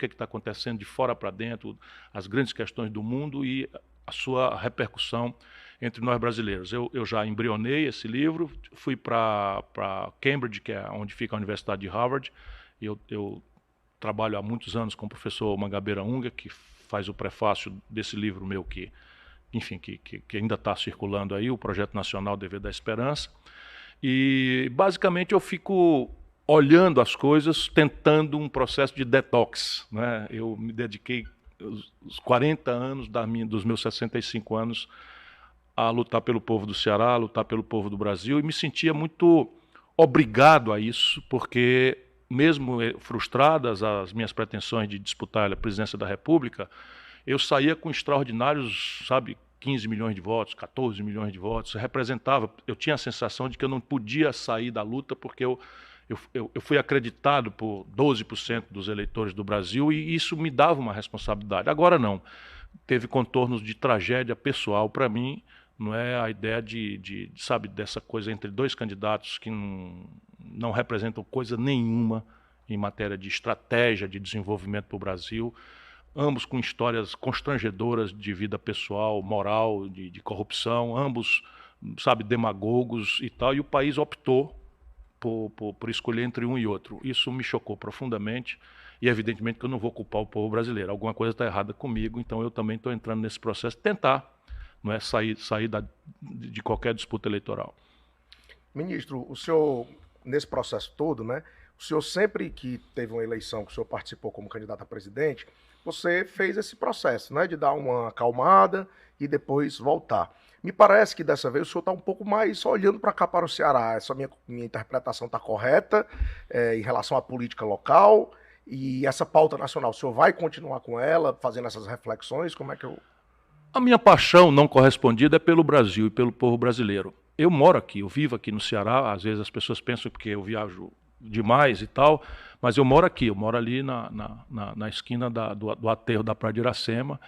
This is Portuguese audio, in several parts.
que está acontecendo de fora para dentro, as grandes questões do mundo e a sua repercussão entre nós brasileiros. Eu já embrionei esse livro, fui para Cambridge, que é onde fica a Universidade de Harvard, e eu trabalho há muitos anos com o professor Mangabeira Unger, que faz o prefácio desse livro meu que ainda está circulando aí, o Projeto Nacional Dever da Esperança. E basicamente eu fico olhando as coisas, tentando um processo de detox, né? Eu me dediquei os 40 anos dos meus 65 anos a lutar pelo povo do Ceará, a lutar pelo povo do Brasil, e me sentia muito obrigado a isso, porque mesmo frustradas as minhas pretensões de disputar a presidência da República, eu saía com extraordinários, 15 milhões de votos, 14 milhões de votos, eu tinha a sensação de que eu não podia sair da luta porque eu fui acreditado por 12% dos eleitores do Brasil e isso me dava uma responsabilidade. Agora não, teve contornos de tragédia pessoal para mim, não é a ideia dessa coisa entre dois candidatos que não representam coisa nenhuma em matéria de estratégia de desenvolvimento para o Brasil, ambos com histórias constrangedoras de vida pessoal, moral, de corrupção, ambos, demagogos e tal, e o país optou por escolher entre um e outro. Isso me chocou profundamente e evidentemente que eu não vou culpar o povo brasileiro. Alguma coisa está errada comigo, então eu também estou entrando nesse processo, tentar não é, sair de qualquer disputa eleitoral. Ministro, o senhor, nesse processo todo, né, o senhor sempre que teve uma eleição que o senhor participou como candidato a presidente, você fez esse processo, né, de dar uma acalmada e depois voltar. Me parece que dessa vez o senhor está um pouco mais olhando para cá, para o Ceará. Essa minha interpretação está correta em relação à política local e essa pauta nacional. O senhor vai continuar com ela, fazendo essas reflexões? Como é que eu... A minha paixão não correspondida é pelo Brasil e pelo povo brasileiro. Eu moro aqui, eu vivo aqui no Ceará, às vezes as pessoas pensam que eu viajo demais e tal, mas eu moro aqui, eu moro ali na esquina do aterro da Praia de Iracema,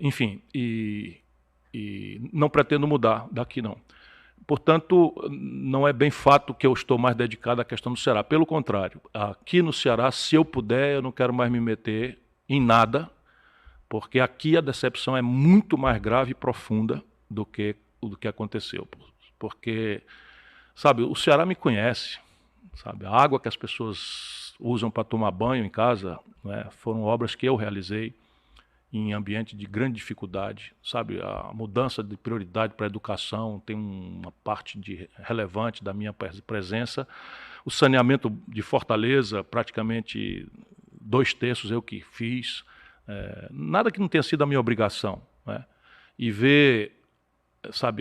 enfim, e não pretendo mudar daqui não. Portanto, não é bem fato que eu estou mais dedicado à questão do Ceará, pelo contrário, aqui no Ceará, se eu puder, eu não quero mais me meter em nada, porque aqui a decepção é muito mais grave e profunda do que aconteceu. Porque, o Ceará me conhece, a água que as pessoas usam para tomar banho em casa, né, foram obras que eu realizei em ambiente de grande dificuldade, a mudança de prioridade para a educação tem uma parte relevante da minha presença, o saneamento de Fortaleza, praticamente 2/3 eu que fiz, nada que não tenha sido a minha obrigação, né? E ver,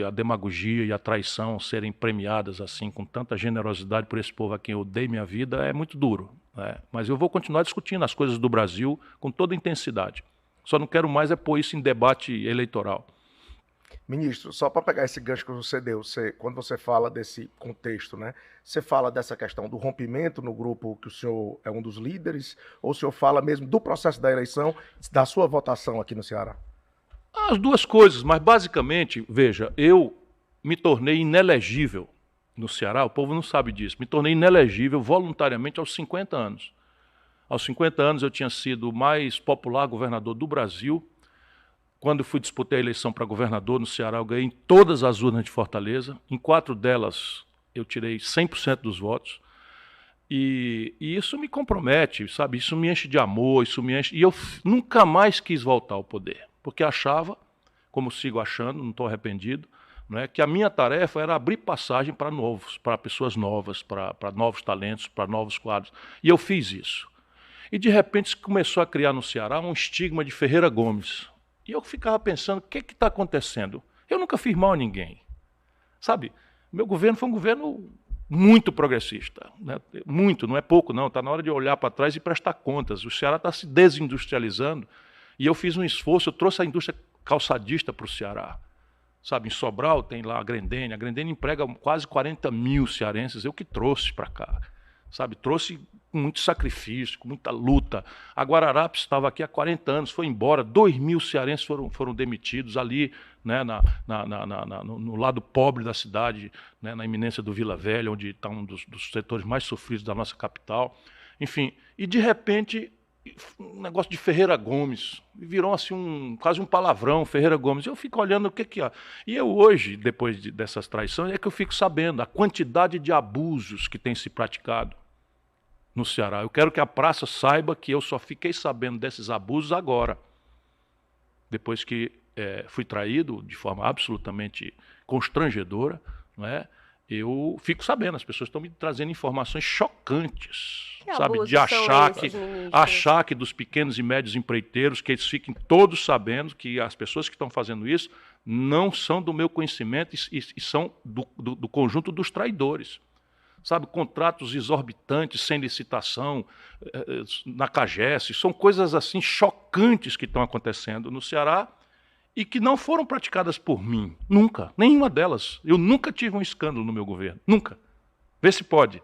a demagogia e a traição serem premiadas assim com tanta generosidade por esse povo a quem eu dei minha vida é muito duro, né? Mas eu vou continuar discutindo as coisas do Brasil com toda intensidade. Só não quero mais pôr isso em debate eleitoral. Ministro, só para pegar esse gancho que você deu, quando você fala desse contexto, né? Você fala dessa questão do rompimento no grupo que o senhor é um dos líderes, ou o senhor fala mesmo do processo da eleição, da sua votação aqui no Ceará? As duas coisas, mas basicamente, veja, eu me tornei inelegível no Ceará, o povo não sabe disso, me tornei inelegível voluntariamente aos 50 anos. Aos 50 anos eu tinha sido o mais popular governador do Brasil. Quando fui disputar a eleição para governador no Ceará, eu ganhei em todas as urnas de Fortaleza. Em 4 delas eu tirei 100% dos votos. E isso me compromete, Isso me enche de amor, isso me enche... E eu nunca mais quis voltar ao poder, porque achava, como sigo achando, não estou arrependido, né, que a minha tarefa era abrir passagem para pessoas novas, para novos talentos, para novos quadros. E eu fiz isso. E de repente se começou a criar no Ceará um estigma de Ferreira Gomes. E eu ficava pensando, o que está acontecendo? Eu nunca fiz mal a ninguém. Meu governo foi um governo muito progressista, né? Muito, não é pouco não, está na hora de olhar para trás e prestar contas. O Ceará está se desindustrializando e eu fiz um esforço, eu trouxe a indústria calçadista para o Ceará. Em Sobral tem lá a Grendene emprega quase 40 mil cearenses, eu que trouxe para cá. Trouxe com muito sacrifício, com muita luta. A Guararapes estava aqui há 40 anos, foi embora, 2.000 cearenses foram demitidos ali, né, no lado pobre da cidade, né, na iminência do Vila Velha, onde está um dos setores mais sofridos da nossa capital. Enfim, e de repente um negócio de Ferreira Gomes. Virou assim quase um palavrão, Ferreira Gomes. Eu fico olhando o que há. E eu hoje, depois dessas traições, é que eu fico sabendo a quantidade de abusos que tem se praticado no Ceará. Eu quero que a praça saiba que eu só fiquei sabendo desses abusos agora. Depois que fui traído de forma absolutamente constrangedora, não é? Eu fico sabendo, as pessoas estão me trazendo informações chocantes, sabe? De achar que dos pequenos e médios empreiteiros, que eles fiquem todos sabendo que as pessoas que estão fazendo isso não são do meu conhecimento e são do conjunto dos traidores. Sabe, contratos exorbitantes, sem licitação, na CAGES, são coisas assim chocantes que estão acontecendo no Ceará e que não foram praticadas por mim, nunca, nenhuma delas. Eu nunca tive um escândalo no meu governo, nunca. Vê se pode.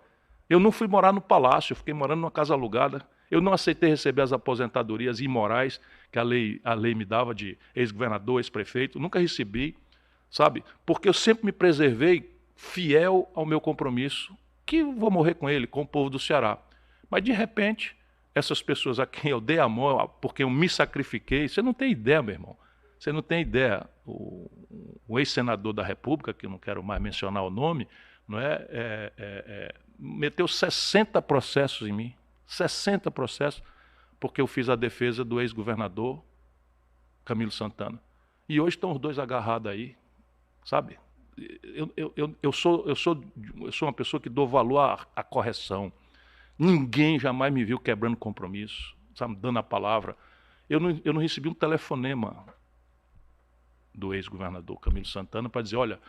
Eu não fui morar no palácio, eu fiquei morando numa casa alugada, eu não aceitei receber as aposentadorias imorais que a lei me dava de ex-governador, ex-prefeito, nunca recebi, sabe, porque eu sempre me preservei fiel ao meu compromisso, que vou morrer com ele, com o povo do Ceará. Mas, de repente, essas pessoas a quem eu dei amor, porque eu me sacrifiquei, você não tem ideia, meu irmão. Você não tem ideia. O ex-senador da República, que eu não quero mais mencionar o nome, não meteu 60 processos em mim. 60 processos, porque eu fiz a defesa do ex-governador Camilo Santana. E hoje estão os dois agarrados aí, sabe? Eu sou uma pessoa que dou valor à correção. Ninguém jamais me viu quebrando compromisso, sabe, dando a palavra. Eu não recebi um telefonema do ex-governador Camilo Santana para dizer, olha,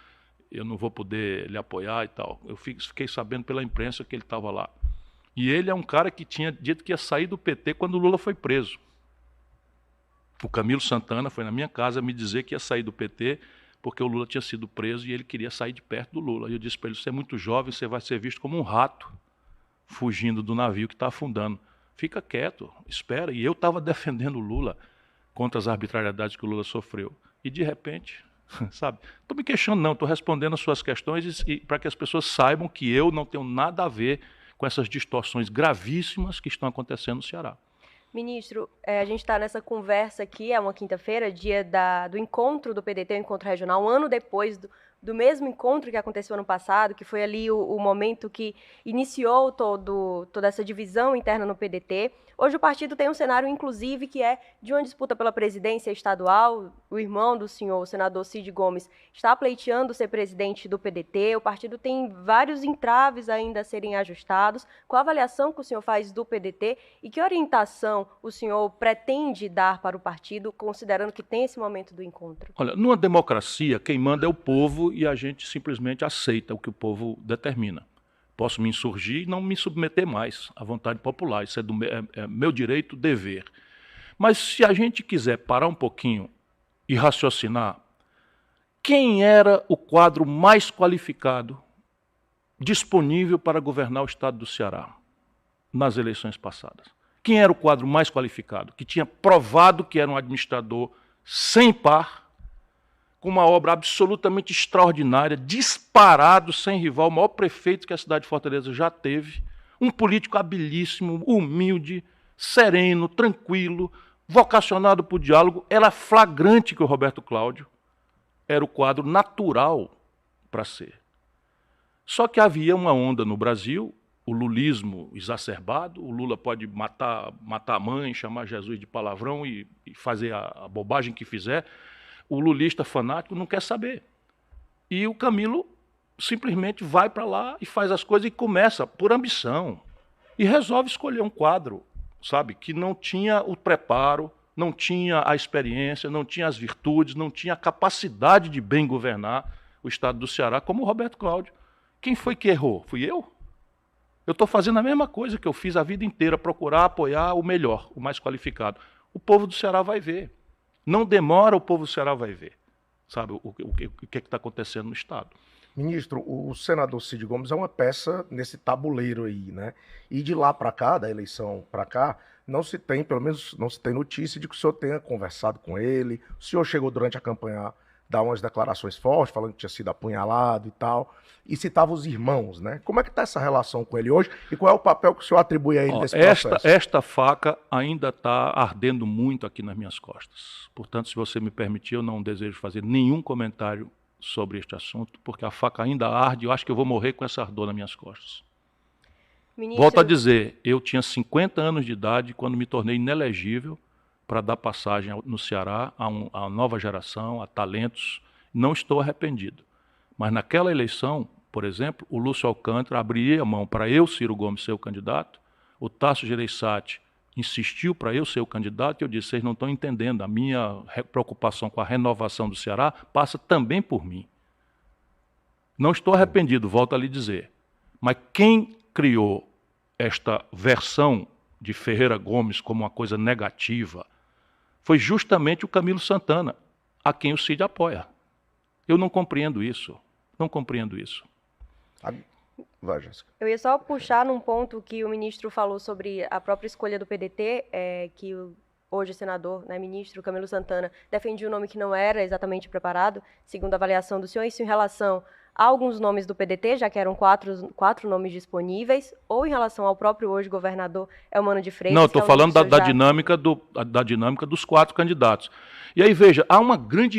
eu não vou poder lhe apoiar e tal. Eu fiquei sabendo pela imprensa que ele estava lá. E ele é um cara que tinha dito que ia sair do PT quando o Lula foi preso. O Camilo Santana foi na minha casa me dizer que ia sair do PT porque o Lula tinha sido preso e ele queria sair de perto do Lula. E eu disse para ele, você é muito jovem, você vai ser visto como um rato fugindo do navio que está afundando. Fica quieto, espera. E eu estava defendendo o Lula contra as arbitrariedades que o Lula sofreu. E de repente, sabe, estou me queixando não, estou respondendo as suas questões e para que as pessoas saibam que eu não tenho nada a ver com essas distorções gravíssimas que estão acontecendo no Ceará. Ministro, a gente está nessa conversa aqui, é uma quinta-feira, dia do encontro do PDT, o encontro regional, um ano depois do mesmo encontro que aconteceu ano passado, que foi ali o momento que iniciou toda essa divisão interna no PDT. Hoje o partido tem um cenário, inclusive, que é de uma disputa pela presidência estadual. O irmão do senhor, o senador Cid Gomes, está pleiteando ser presidente do PDT. O partido tem vários entraves ainda a serem ajustados. Qual a avaliação que o senhor faz do PDT e que orientação o senhor pretende dar para o partido, considerando que tem esse momento do encontro? Olha, numa democracia, quem manda é o povo e a gente simplesmente aceita o que o povo determina. Posso me insurgir e não me submeter mais à vontade popular. Isso é meu direito, dever. Mas se a gente quiser parar um pouquinho e raciocinar, quem era o quadro mais qualificado disponível para governar o estado do Ceará nas eleições passadas? Quem era o quadro mais qualificado, que tinha provado que era um administrador sem par, com uma obra absolutamente extraordinária, disparado, sem rival, o maior prefeito que a cidade de Fortaleza já teve, um político habilíssimo, humilde, sereno, tranquilo, vocacionado por diálogo. Era flagrante que o Roberto Cláudio era o quadro natural para ser. Só que havia uma onda no Brasil, o lulismo exacerbado, o Lula pode matar a mãe, chamar Jesus de palavrão e fazer a bobagem que fizer. O lulista fanático não quer saber. E o Camilo simplesmente vai para lá e faz as coisas e começa por ambição. E resolve escolher um quadro, sabe, que não tinha o preparo, não tinha a experiência, não tinha as virtudes, não tinha a capacidade de bem governar o estado do Ceará, como o Roberto Cláudio. Quem foi que errou? Fui eu? Eu estou fazendo a mesma coisa que eu fiz a vida inteira, procurar apoiar o melhor, o mais qualificado. O povo do Ceará vai ver. Não demora, o povo do Ceará vai ver, sabe, o que está acontecendo no estado. Ministro, o senador Cid Gomes é uma peça nesse tabuleiro aí, né? E de lá para cá, da eleição para cá, não se tem, pelo menos não se tem notícia de que o senhor tenha conversado com ele. O senhor chegou durante a campanha dar umas declarações fortes, falando que tinha sido apunhalado e tal, e citava os irmãos, né? Como é que está essa relação com ele hoje e qual é o papel que o senhor atribui a ele nesse processo? Esta faca ainda está ardendo muito aqui nas minhas costas. Portanto, se você me permitir, eu não desejo fazer nenhum comentário sobre este assunto, porque a faca ainda arde e eu acho que eu vou morrer com essa ardor nas minhas costas. Ministro... Volto a dizer, eu tinha 50 anos de idade quando me tornei inelegível para dar passagem no Ceará a nova geração, a talentos. Não estou arrependido. Mas naquela eleição, por exemplo, o Lúcio Alcântara abriria a mão para eu, Ciro Gomes, ser o candidato. O Tasso Gereissati insistiu para eu ser o candidato e eu disse, vocês não estão entendendo, a minha preocupação com a renovação do Ceará passa também por mim. Não estou arrependido, volto a lhe dizer. Mas quem criou esta versão de Ferreira Gomes como uma coisa negativa foi justamente o Camilo Santana, a quem o Cid apoia. Eu não compreendo isso. Não compreendo isso. Vai, Jéssica. Eu ia só puxar num ponto que o ministro falou sobre a própria escolha do PDT, que hoje o senador, né, ministro Camilo Santana, defendia um nome que não era exatamente preparado, segundo a avaliação do senhor, isso em relação a alguns nomes do PDT, já que eram quatro nomes disponíveis, ou em relação ao próprio hoje governador Eumano de Freitas. Não, estou falando da dinâmica dos 4 candidatos. E aí, veja, há uma grande